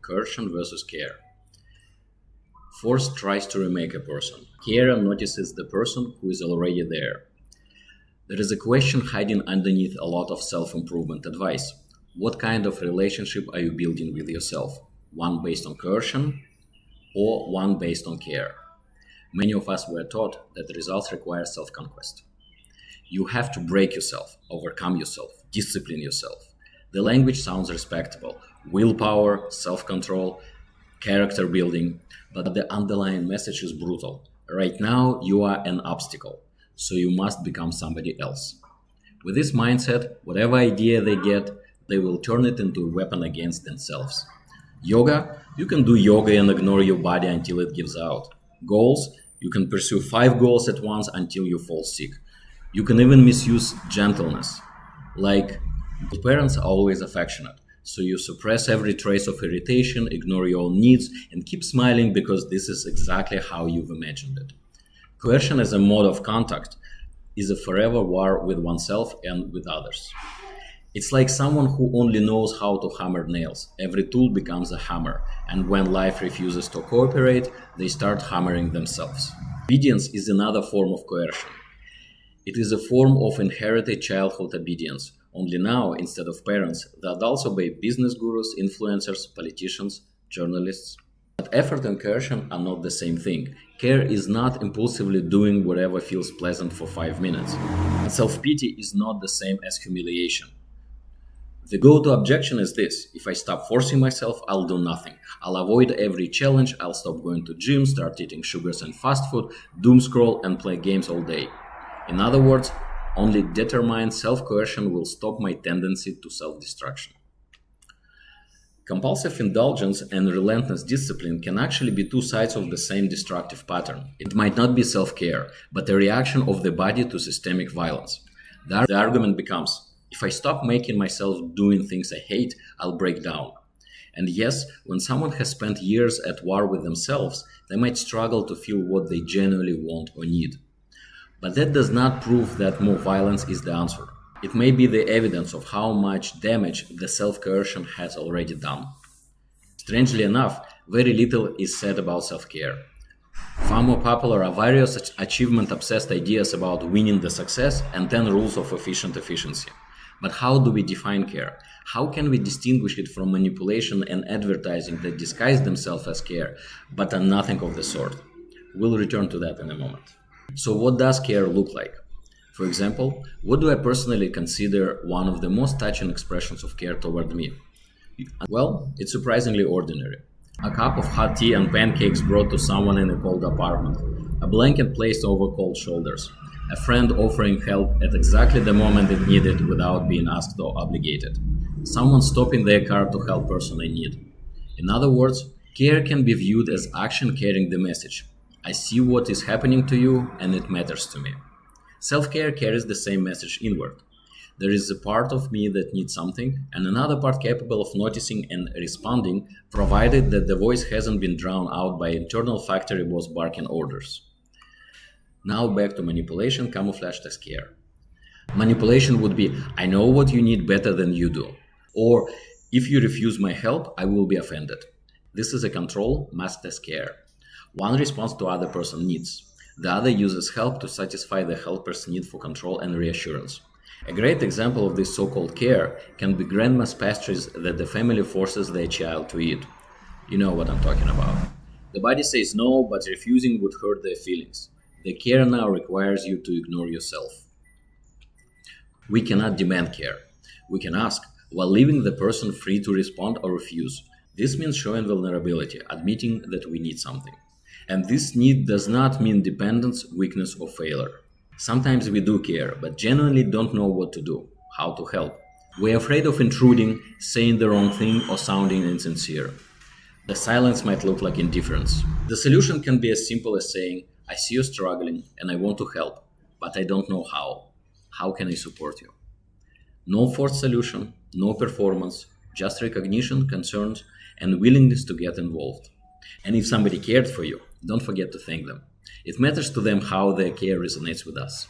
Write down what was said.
Coercion versus Care. Force tries to remake a person. Care notices the person who is already there. There is a question hiding underneath a lot of self-improvement advice. What kind of relationship are you building with yourself? One based on coercion or one based on care? Many of us were taught that the results require self-conquest. You have to break yourself, overcome yourself, discipline yourself. The language sounds respectable. Willpower, self-control, character building, but the underlying message is brutal. Right now, you are an obstacle, so you must become somebody else. With this mindset, whatever idea they get, they will turn it into a weapon against themselves. Yoga, you can do yoga and ignore your body until it gives out. Goals, you can pursue 5 goals at once until you fall sick. You can even misuse gentleness. Like, parents are always affectionate, so you suppress every trace of irritation, ignore your own needs, and keep smiling because this is exactly how you've imagined it. Coercion as a mode of contact is a forever war with oneself and with others. It's like someone who only knows how to hammer nails. Every tool becomes a hammer, and when life refuses to cooperate, they start hammering themselves. Obedience is another form of coercion. It is a form of inherited childhood obedience. Only now, instead of parents, the adults obey business gurus, influencers, politicians, journalists. But effort and coercion are not the same thing. Care is not impulsively doing whatever feels pleasant for 5 minutes. And self-pity is not the same as humiliation. The go-to objection is this: if I stop forcing myself, I'll do nothing. I'll avoid every challenge, I'll stop going to gym, start eating sugars and fast food, doom scroll and play games all day. In other words, only determined self-coercion will stop my tendency to self-destruction. Compulsive indulgence and relentless discipline can actually be two sides of the same destructive pattern. It might not be self-care, but a reaction of the body to systemic violence. The argument becomes, if I stop making myself doing things I hate, I'll break down. And yes, when someone has spent years at war with themselves, they might struggle to feel what they genuinely want or need. But that does not prove that more violence is the answer. It may be the evidence of how much damage the self-coercion has already done. Strangely enough, very little is said about self-care. Far more popular are various achievement-obsessed ideas about winning the success and 10 rules of efficient efficiency. But how do we define care? How can we distinguish it from manipulation and advertising that disguise themselves as care, but are nothing of the sort? We'll return to that in a moment. So what does care look like? For example, what do I personally consider one of the most touching expressions of care toward me? Well, it's surprisingly ordinary. A cup of hot tea and pancakes brought to someone in a cold apartment. A blanket placed over cold shoulders. A friend offering help at exactly the moment it needed without being asked or obligated. Someone stopping their car to help person in need. In other words, care can be viewed as action carrying the message. I see what is happening to you and it matters to me. Self-care carries the same message inward. There is a part of me that needs something and another part capable of noticing and responding, provided that the voice hasn't been drowned out by internal factory boss barking orders. Now back to manipulation camouflaged as care. Manipulation would be, I know what you need better than you do. Or, if you refuse my help, I will be offended. This is a control masked as care. One responds to other person's needs. The other uses help to satisfy the helper's need for control and reassurance. A great example of this so-called care can be grandma's pastries that the family forces their child to eat. You know what I'm talking about. The body says no, but refusing would hurt their feelings. The care now requires you to ignore yourself. We cannot demand care. We can ask, while leaving the person free to respond or refuse. This means showing vulnerability, admitting that we need something. And this need does not mean dependence, weakness, or failure. Sometimes we do care, but genuinely don't know what to do, how to help. We're afraid of intruding, saying the wrong thing, or sounding insincere. The silence might look like indifference. The solution can be as simple as saying, I see you struggling and I want to help, but I don't know how. How can I support you? No forced solution, no performance, just recognition, concerns, and willingness to get involved. And if somebody cared for you, don't forget to thank them. It matters to them how their care resonates with us.